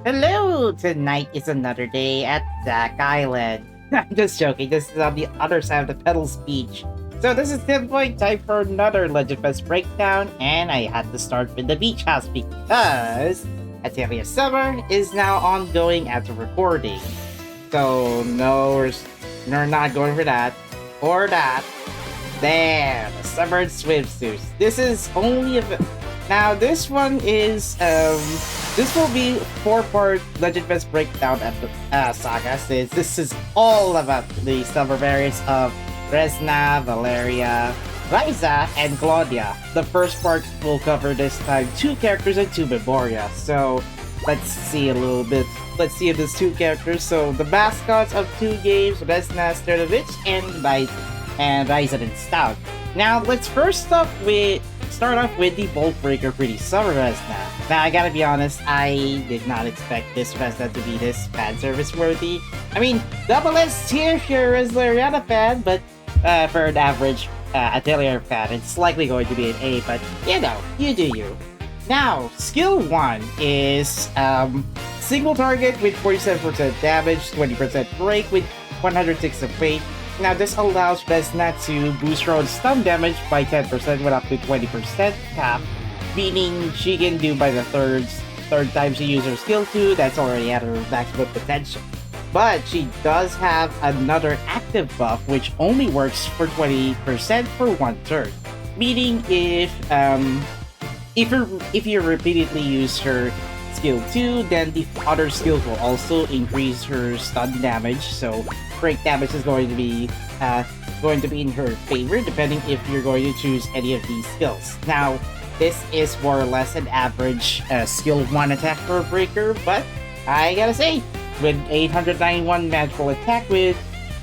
Hello! Tonight is another day at Zack Island. I'm just joking, this is on the other side of the Petals Beach. So this is pinpoint time for another Legend Fes Breakdown, and I had to start with the beach house because Atelier Summer is now ongoing as a recording. So no, we're not going for that. Or that. There, the summer swimsuits. This is only a... Now this one is, this will be 4-part Legend Fes Breakdown saga, since this is all about the summer variants of Resna, Valeria, Ryza, and Claudia. The first part will cover this time 2 characters and 2 Memoria. So let's see a little bit. Let's see if there's 2 characters. So the mascots of 2 games, Resna, Sturdivich, and Ryzen and Stout. Now let's first start off with the Bolt Breaker Pretty Summer Resna. Now I gotta be honest, I did not expect this Resna to be this fan service worthy. I mean, double S tier if you're a Resleriana fan, but for an average Atelier fan, it's likely going to be an A, but you know, you do you. Now, skill 1 is single target with 47% damage, 20% break with 106 of weight. Now, this allows Resna to boost her own stun damage by 10% with up to 20% cap, meaning she can do by the third time she uses her skill 2, that's already at her maximum potential. But she does have another active buff which only works for 20% for 1 turn, meaning if you repeatedly use her skill 2, then the other skills will also increase her stun damage, so break damage is going to be in her favor, depending if you're going to choose any of these skills. Now, this is more or less an average skill 1 attack for a breaker, but I gotta say, with 891 magical attack with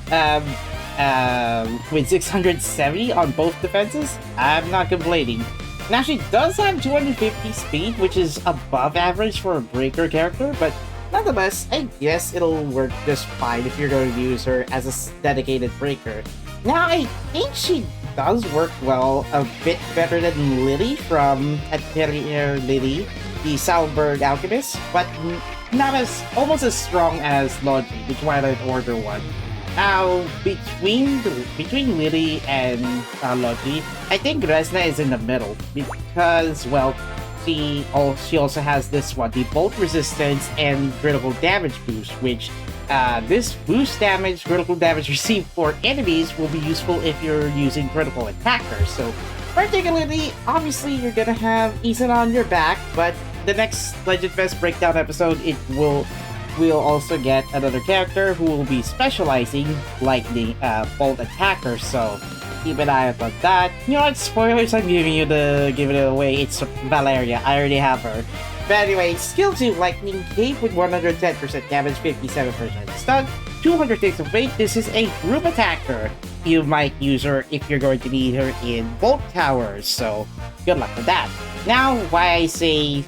670 on both defenses, I'm not complaining. Now, she does have 250 speed, which is above average for a breaker character, but nonetheless, I guess it'll work just fine if you're going to use her as a dedicated breaker. Now, I think she does work well, a bit better than Lily from Atelier Lily, the Salberg Alchemist, but not almost as strong as Logi, the Twilight Order one. Now, between Lily and Logi, I think Resna is in the middle because, well, she also has this one, the Bolt Resistance and Critical Damage Boost, which this critical damage received for enemies will be useful if you're using critical attackers. So, particularly, obviously, you're gonna have Izana on your back, but the next Legend Fes Breakdown episode, we'll also get another character who will be specializing like the Bolt Attacker, so keep an eye out on that. You know what, spoilers, I'm giving it away, it's Valeria, I already have her. But anyway, skill 2, Lightning Cape with 110% damage, 57% stun, 200 takes of weight. This is a group attacker. You might use her if you're going to need her in Bolt Towers, so good luck with that. Now, why I say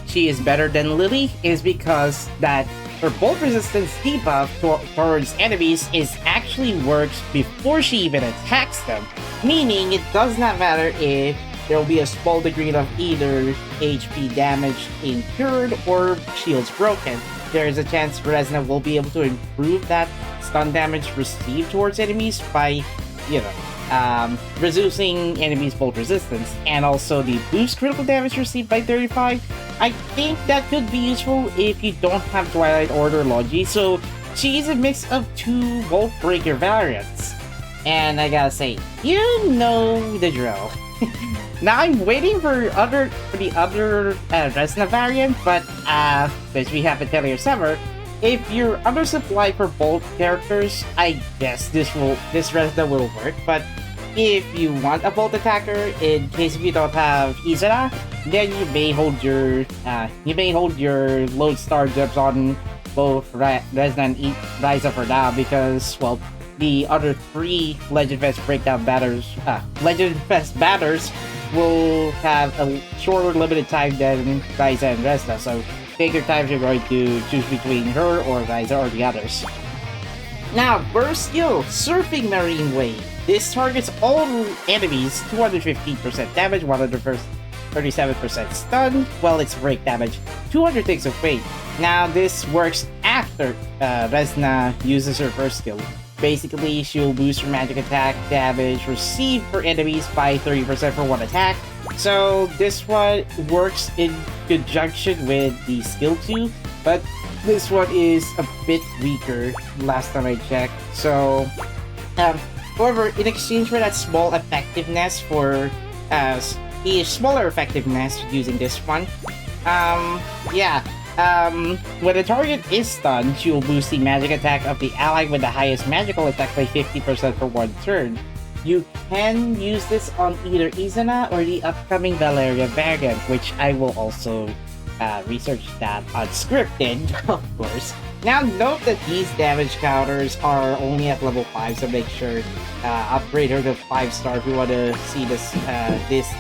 she is better than Lily is because that her Bolt Resistance debuff towards enemies actually works before she even attacks them, meaning it does not matter if there will be a small degree of either HP damage incurred or shields broken. There is a chance Resna will be able to improve that stun damage received towards enemies by, reducing enemies' Bolt Resistance, and also the boost critical damage received by 35. I think that could be useful if you don't have Twilight Order Logi, so she is a mix of 2 Bolt Breaker variants. And I gotta say, you know the drill. Now I'm waiting for the other Resna variant, but since we have Atelier Summer, if you're undersupplied for Bolt characters, I guess this Resna will work. But if you want a Bolt attacker, in case if you don't have Izana, then you may hold your Lodestar jumps on both Resna and Ryza for now, because, well, the other 3 Legend Fes Breakdown banners, Legend Fes banners will have a shorter limited time than Ryza and Resna, so take your time if you're going to choose between her or Ryza or the others. Now, burst skill, Surfing Marine Wave. This targets all enemies, 215% damage, 100% 37% stun, while its break damage 200 ticks of weight. Now this works after Resna uses her first skill. Basically, she'll boost her magic attack damage received for enemies by 30% for one attack. So this one works in conjunction with the skill 2, but this one is a bit weaker last time I checked. So, however, in exchange for that small effectiveness for smaller effectiveness using this one, when a target is stunned, she will boost the magic attack of the ally with the highest magical attack by 50% for one turn. You can use this on either Izana or the upcoming Valeria variant, which I will also research that unscripted, of course. Now note that these damage counters are only at level 5, so make sure upgrade her to 5-star if you want to see this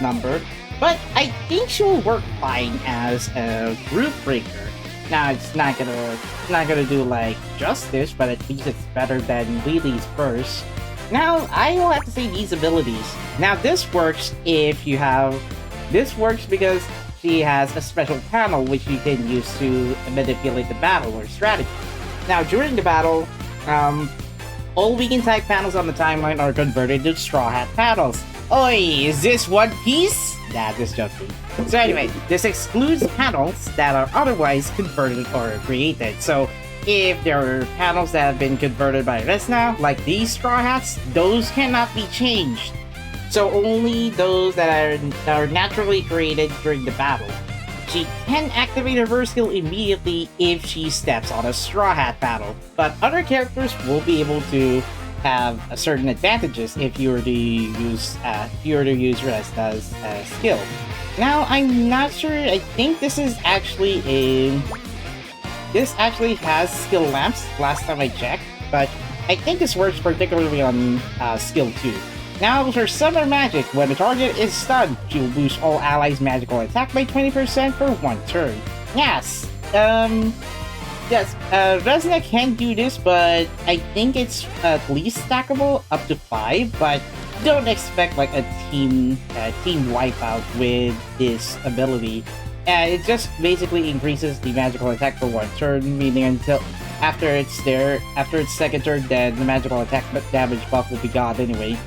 number. But I think she will work fine as a group breaker. Now it's not gonna do like justice, but at least it's better than Lily's burst. Now I will have to say these abilities. Now this works because she has a special panel which you can use to manipulate the battle or strategy. Now during the battle, all weakened type panels on the timeline are converted to Straw Hat panels. Oi, is this One Piece? Nah, just joking. So anyway, this excludes panels that are otherwise converted or created. So if there are panels that have been converted by Resna, like these Straw Hats, those cannot be changed. So only those that are naturally created during the battle. She can activate her first skill immediately if she steps on a Straw Hat panel, but other characters will be able to have certain advantages if you were to use Resna's skill. Now I'm not sure. I think this actually has skill lamps. Last time I checked, but I think this works particularly on skill 2. Now for Summer Magic, when the target is stunned, she will boost all allies' magical attack by 20% for one turn. Yes, Resna can do this, but I think it's at least stackable up to 5, but don't expect like a team wipeout with this ability. It just basically increases the magical attack for one turn, meaning until after its second turn, then the magical attack damage buff will be gone anyway.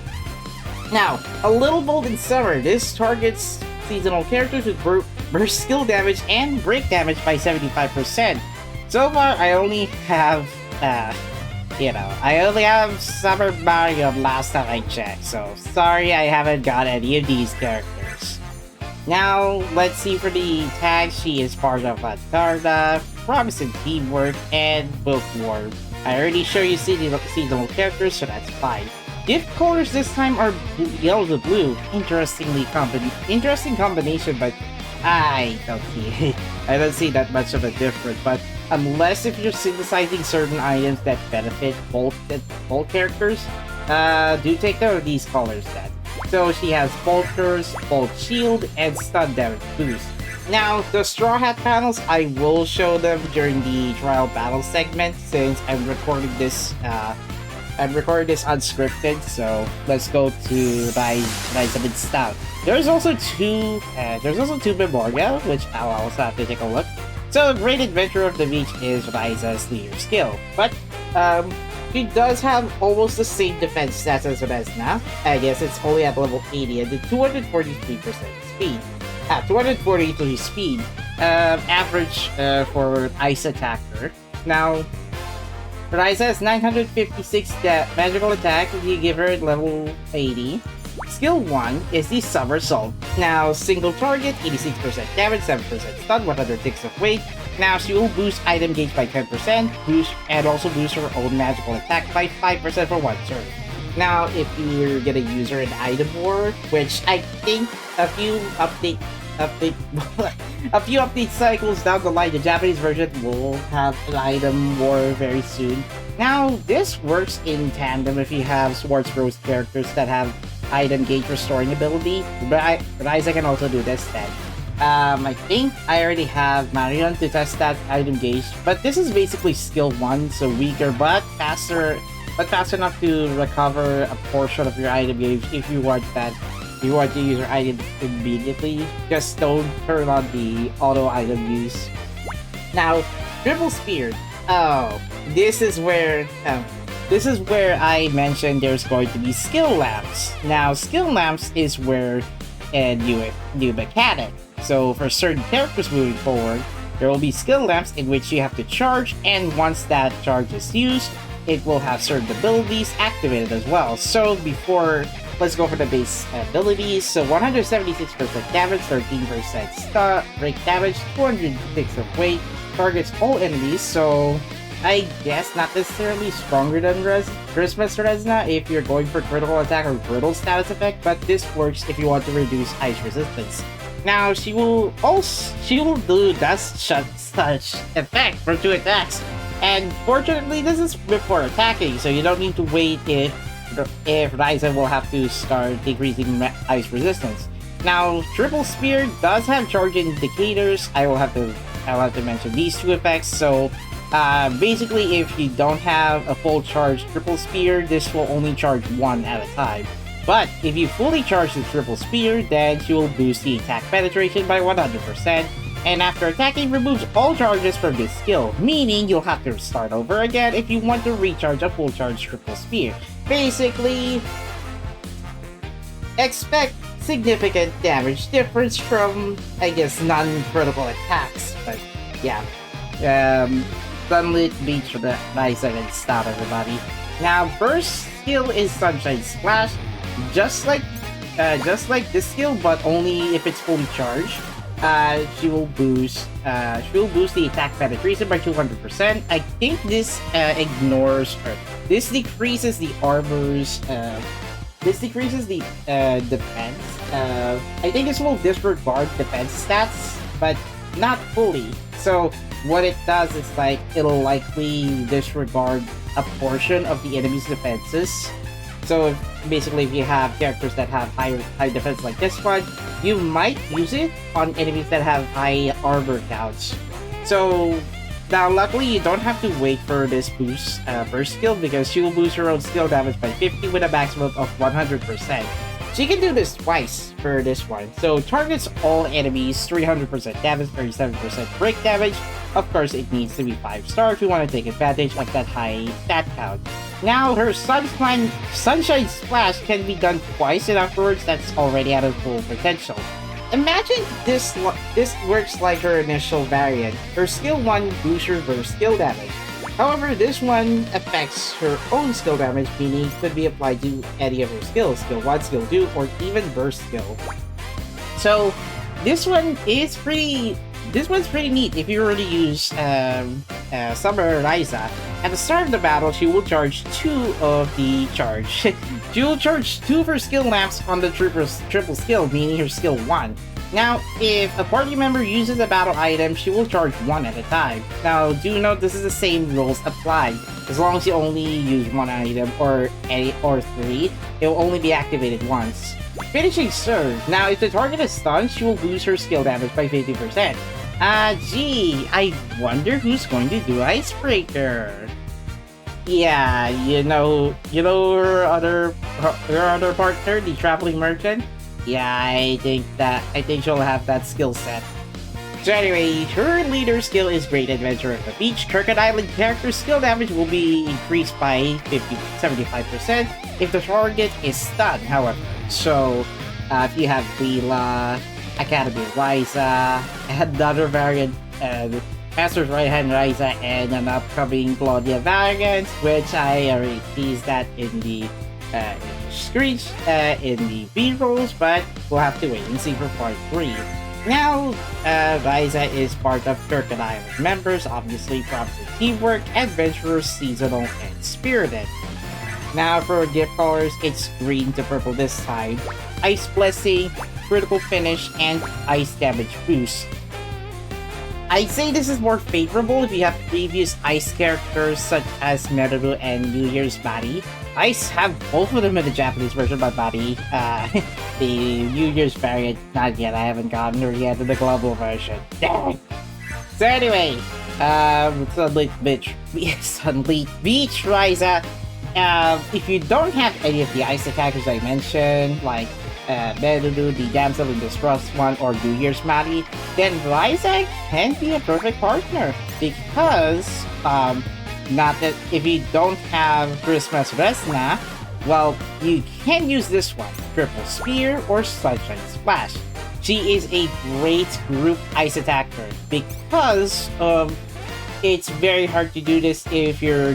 Now, a little bold in summer, this targets seasonal characters with burst skill damage and break damage by 75%. So far, I only have, Summer Mario last time I checked, so sorry I haven't got any of these characters. Now, let's see for the tags. She is part of Tarda, Promise and Teamwork, and Bookworm. I already showed you seasonal characters, so that's fine. Gift colors this time are yellow to blue. Interesting combination, but I don't see that much of a difference. But unless if you're synthesizing certain items that benefit both characters, do take note of these colors then. So she has Bolt Curse, Bolt Shield, and Stun Damage Boost. Now, the Straw Hat panels, I will show them during the trial battle segment since I'm recording this unscripted, so let's go to Ryza and Stout. There's also two Memoria, which I'll also have to take a look. So, Great Adventure of the Beach is Ryza's leader skill, but she does have almost the same defense stats as Resna. I guess it's only at level 80 and the 243% speed. 243 speed, average for Ice Attacker. Now, Ryza has 956 magical attack if you give her at level 80. Skill 1 is the Somersault. Now, single target, 86% damage, 7% stun, 100 ticks of weight. Now, she will boost item gauge by 10%, and also boost her own magical attack by 5% for one turn. Now, if you're gonna use her in Item War, which I think a few update cycles down the line, the Japanese version will have an Item War very soon. Now, this works in tandem if you have Swords Rose characters that have item gauge restoring ability. Ryza can also do this then. I think I already have Marion to test that item gauge, but this is basically skill 1, so weaker but faster enough to recover a portion of your item gauge if you want that you want to use your item immediately, just don't turn on the auto item use. Now, triple spear. Oh, this is where I mentioned there's going to be skill lamps. Now, skill lamps is where new mechanic. So for certain characters moving forward, there will be skill lamps in which you have to charge, and once that charge is used, it will have certain abilities activated as well. So let's go for the base abilities. So 176% damage, 13% stun, break damage, 206 of weight, targets all enemies. So I guess not necessarily stronger than Resna if you're going for critical attack or brittle status effect, but this works if you want to reduce ice resistance. Now she will do such effect for 2 attacks, and fortunately this is before attacking, so you don't need to wait if Ryza will have to start decreasing ice resistance. Now triple spear does have charge indicators. I will have to mention these 2 effects. So basically, if you don't have a full charge triple spear, this will only charge 1 at a time. But if you fully charge the triple spear, then she will boost the attack penetration by 100%, and after attacking, removes all charges from this skill, meaning you'll have to start over again if you want to recharge a full charge triple spear. Basically, expect significant damage difference from, I guess, non-critical attacks, but yeah. Sunlit beats Ryza and stop everybody. Now, burst skill is Sunshine Splash. Just like this skill, but only if it's fully charged. She will boost the attack penetration by 200%. I think this this decreases the armor's defense. I think this will disregard defense stats, but not fully. So what it does is like it'll likely disregard a portion of the enemy's defenses. So basically, if you have characters that have high defense like this one, you might use it on enemies that have high armor counts. So now, luckily, you don't have to wait for this burst skill, because she will boost her own skill damage by 50 with a maximum of 100%. She can do this twice for this one. So targets all enemies, 300% damage, 37% break damage. Of course, it needs to be 5-star if you want to take advantage of that high stat count. Now, her Sunshine Splash can be done twice, and afterwards, that's already at her full potential. Imagine this works like her initial variant. Her skill 1 boosts her burst skill damage. However, this one affects her own skill damage, meaning it could be applied to any of her skills, skill 1, skill 2, or even burst skill. So, this one's pretty neat if you already use Summer Ryza. At the start of the battle, she will charge 2 of the charge. She will charge 2 of her skill lamps on the triple skill, meaning her skill 1. Now, if a party member uses a battle item, she will charge 1 at a time. Now, do note this is the same rules apply. As long as you only use 1 item or 3, it will only be activated once. Finishing Surge. Now, if the target is stunned, she will boost her skill damage by 50%. Gee, I wonder who's going to do Icebreaker. Yeah, you know her other partner, the Traveling Merchant? Yeah, I think she'll have that skill set. So anyway, her leader skill is Great Adventure of the Beach. Crooked Island character's skill damage will be increased by 75% if the target is stunned, however. So, if you have Leela, Academy Ryza, another variant, Master's Right Hand Ryza, and an upcoming Claudia variant, which I already teased that in the screens in the B-rolls, but we'll have to wait and see for part 3. Now, Ryza is part of Crooked Island members, obviously props to teamwork, adventurous, seasonal, and spirited. Now for gift colors, it's green to purple this time. Ice Blessing, critical finish, and ice damage boost. I'd say this is more favorable if you have previous ice characters such as Memoria and New Year's Body. Ice have both of them in the Japanese version, but Body, the New Year's variant, not yet. I haven't gotten her yet in the global version. Dang. So anyway, Sunlit Beach Ryza. If you don't have any of the ice attackers I mentioned, like Memoria, the Damsel in Distress one, or New Year's Maddie, then Ryza can be a perfect partner because, not that if you don't have Christmas Resna, well, you can use this one, Triple Spear or Sunshine Splash. She is a great group ice attacker because it's very hard to do this if you're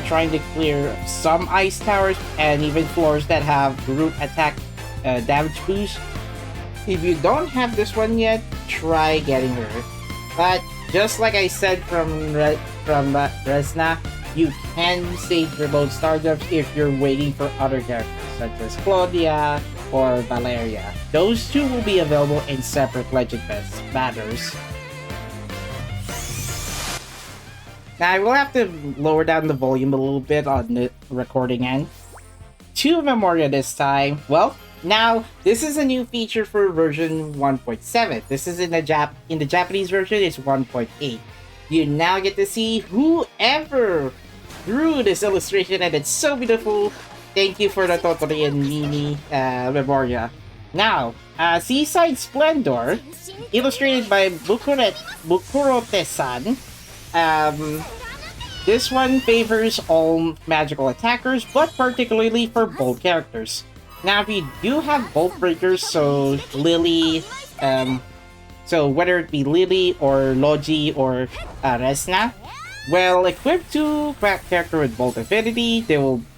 trying to clear some ice towers and even floors that have group attack damage boost. If you don't have this one yet, try getting her. But just like I said from Resna, you can save your load startups if you're waiting for other characters such as Claudia or Valeria. Those two will be available in separate Legend Fes banners. Now I will have to lower down the volume a little bit on the recording end. To Memoria this time. Well, now this is a new feature for version 1.7. This is in the Japanese version, it's 1.8. You now get to see whoever drew this illustration, and it's so beautiful. Thank you for the Totori and Mimi Memoria. Now, Seaside Splendor, illustrated by Bukurote-san. This one favors all magical attackers, but particularly for bolt characters. Now, if you do have bolt breakers, so Lily, so whether it be Lily or Logi or Resna, well, equipped to character with bolt affinity,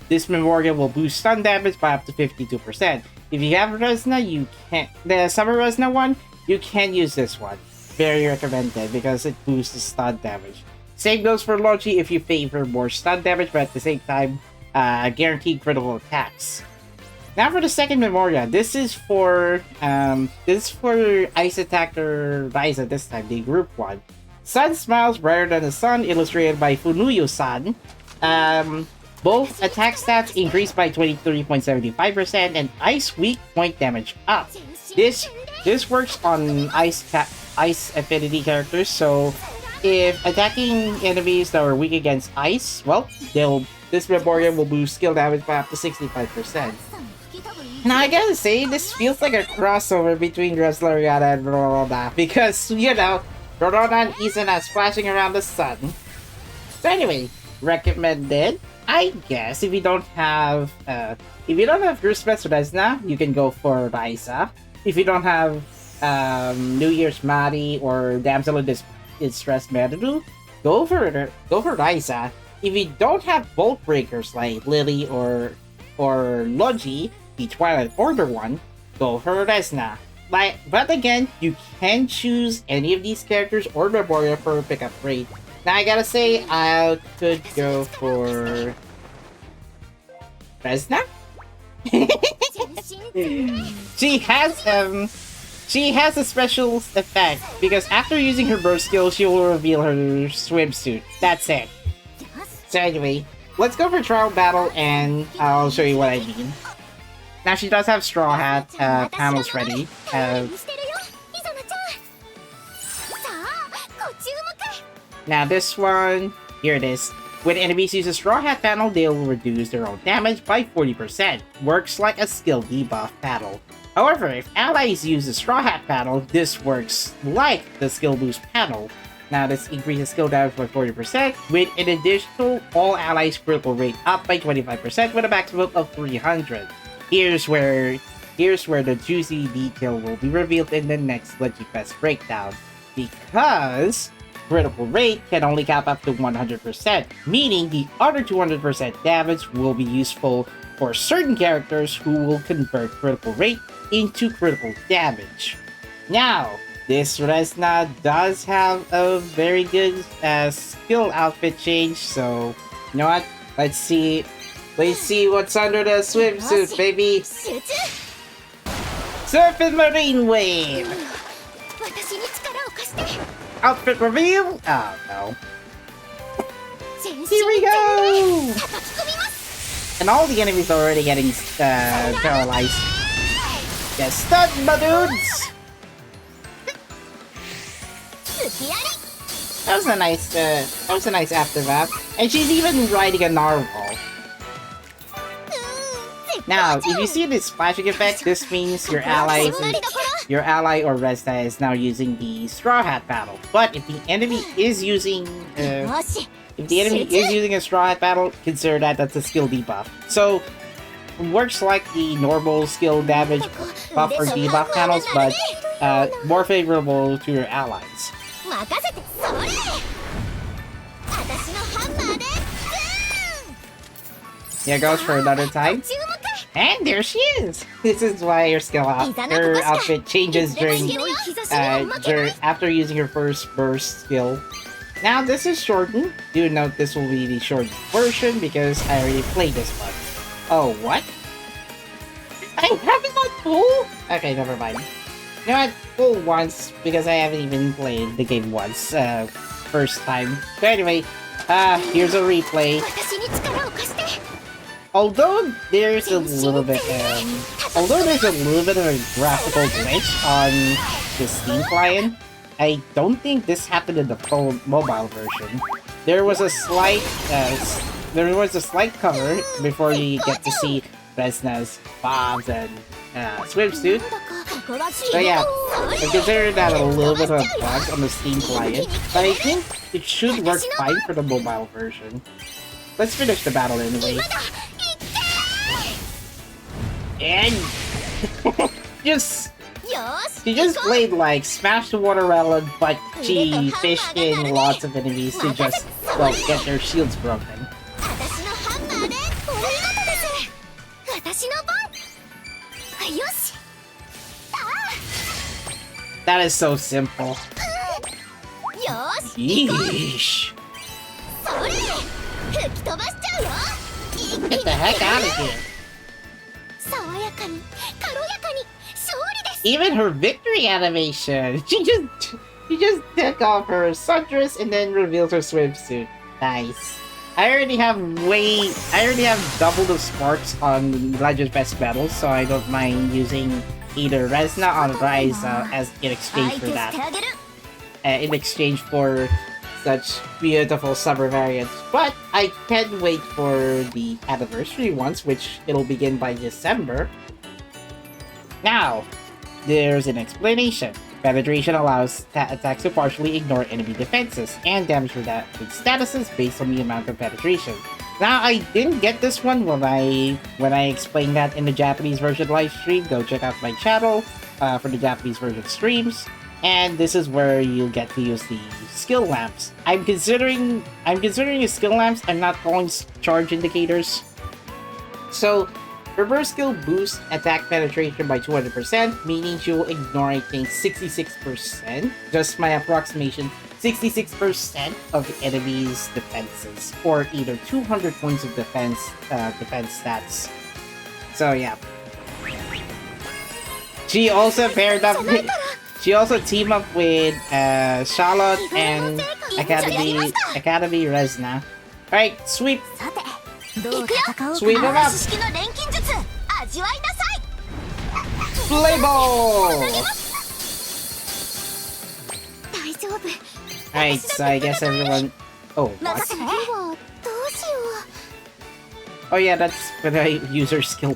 this Memoria will boost stun damage by up to 52%. If you have Resna, you can't. The Summer Resna one, you can use this one. Very recommended because it boosts the stun damage. Same goes for Logi if you favor more stun damage, but at the same time, guaranteed critical attacks. Now for the second Memoria, this is for Ice Attacker Ryza this time, the group one. Sun smiles brighter than the sun, illustrated by Funuyo-san. Both attack stats increased by 23.75% and ice weak point damage up. This works on ice affinity characters, so if attacking enemies that are weak against ice, well, this Memoria will boost skill damage by up to 65%. Now I gotta say, this feels like a crossover between Resleriana and Rorona because, you know, Rorona and Izana splashing around the sun. So anyway, recommended. I guess if you don't have Christmas Resna, you can go for Ryza. If you don't have New Year's Maddie or Damsel in Distress Memoria, go for Ryza. If you don't have bolt breakers like Lily or Logi, the Twilight Order one, go for Resna. But again, you can choose any of these characters or Memoria for a pickup rate. Now I gotta say, I could go for Resna. She has a special effect because after using her burst skill, she will reveal her swimsuit. That's it. So anyway, let's go for trial battle and I'll show you what I mean. Now she does have straw hat panels ready. Now this one, here it is. When enemies use a straw hat panel, they will reduce their own damage by 40%. Works like a skill debuff panel. However, if allies use the straw hat panel, this works like the skill boost panel. Now this increases skill damage by 40%, with an additional all allies critical rate up by 25% with a maximum of 300. Here's where the juicy detail will be revealed in the next Legend Fes Breakdown. Because critical rate can only cap up to 100%, meaning the other 200% damage will be useful for certain characters who will convert critical rate into critical damage. Now, this Resna does have a very good skill outfit change, so you know what? Let's see what's under the swimsuit, baby! Surfing Marine Wave! Outfit reveal? Oh no. Here we go! And all the enemies are already getting paralyzed. Get stunned, my dudes! That was a nice aftermath. And she's even riding a narwhal. Now, if you see this splashing effect, this means your ally or Resna is now using the Straw Hat battle. But if the enemy is using a Straw Hat battle, consider that's a skill debuff. So it works like the normal skill damage buff or debuff panels, but more favorable to your allies. Yeah, goes for another time. And there she is! This is why her her outfit changes after using her first burst skill. Now this is shortened. Do note this will be the shortened version because I already played this one. Oh, what? I haven't not full? Okay, never mind. You know what? Full once because I haven't even played the game once. First time. But anyway, here's a replay. Although there's a little bit of a graphical glitch on the Steam client, I don't think this happened in the full mobile version. There was a slight cover before you get to see Resna's bombs and swimsuit. So yeah, I consider that a little bit of a bug on the Steam client, but I think it should work fine for the mobile version. Let's finish the battle anyway. And she just played like Smash the Water Melon, but she fished in lots of enemies to just, well, get their shields broken. That is so simple. Yeesh. Get the heck out of here. Even her victory animation! She just took off her sundress and then revealed her swimsuit. Nice. I already have double the sparks on Legend Fes battles, so I don't mind using either Resna or Ryza as in exchange for that. In exchange for such beautiful summer variants. But I can wait for the anniversary ones, which it'll begin by December. Now, there's an explanation. Penetration allows attacks to partially ignore enemy defenses and damage reduction statuses based on the amount of penetration. Now, I didn't get this one when I explained that in the Japanese version live stream. Go check out my channel for the Japanese version streams. And this is where you'll get to use the skill lamps. I'm considering the skill lamps. I'm not calling charge indicators. So, reverse skill boosts attack penetration by 200%, meaning she will ignore, I think, 66%. Just my approximation. 66% of the enemy's defenses, or either 200 points of defense stats. So yeah. She also teamed up with Charlotte and Academy Resna. Alright, sweep! Sweep him up! Play ball! Alright, so I guess everyone... Oh, what? Oh yeah, that's when I use her skill.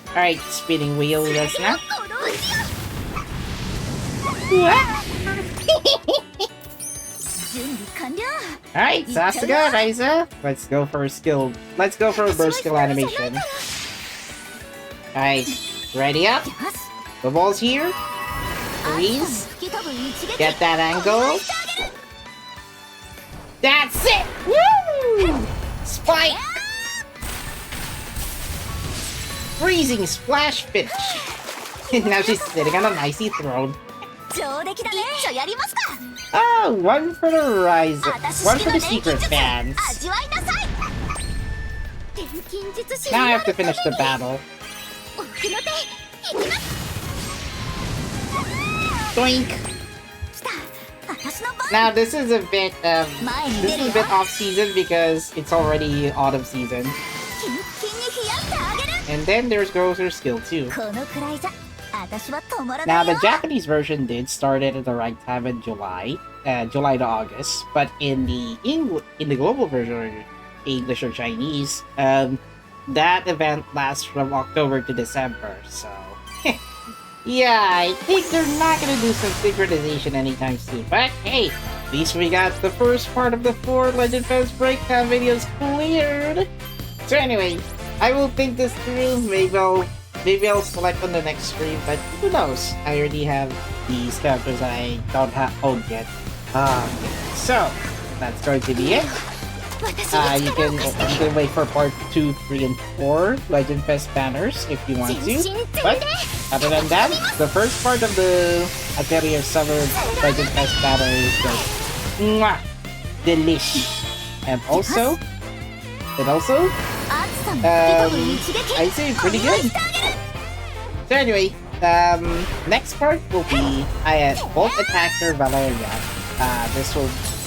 Alright, spinning wheel, Resna. Alright, Sasuga, Ryza. Let's go for a skill. Let's go for a burst skill animation. Alright, ready up? The ball's here. Please. Get that angle. That's it! Woo! Spike! Freezing splash finish. Now she's sitting on an icy throne. Oh, one for the Ryzen. One for the secret fans. Now I have to finish the battle. Doink! Now this is a bit off season because it's already autumn season. And then there's her skill too. Now the Japanese version did start it at the right time in July to August, but in the global version, or English or Chinese, that event lasts from October to December, so... yeah, I think they're not gonna do some synchronization anytime soon, but hey, at least we got the first part of the 4 Legend Fes Breakdown videos cleared! So anyway, I will think this through, maybe I'll select on the next stream, but who knows? I already have these characters that I don't have owned yet. So, that's going to be it. You can wait for part 2, 3, and 4 Legend Fes banners if you want to. But other than that, the first part of the Atelier Summer Legend Fes banner is just mwah, delish. And also, I say pretty good. So anyway, next part will be Bolt Attacker Valerian.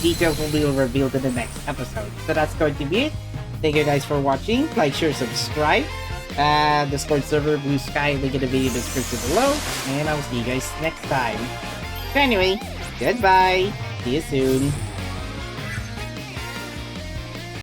Details will be revealed in the next episode. So that's going to be it. Thank you guys for watching. Like, share, subscribe. Discord server, Blue Sky, link in the video description below. And I'll see you guys next time. So anyway, goodbye. See you soon.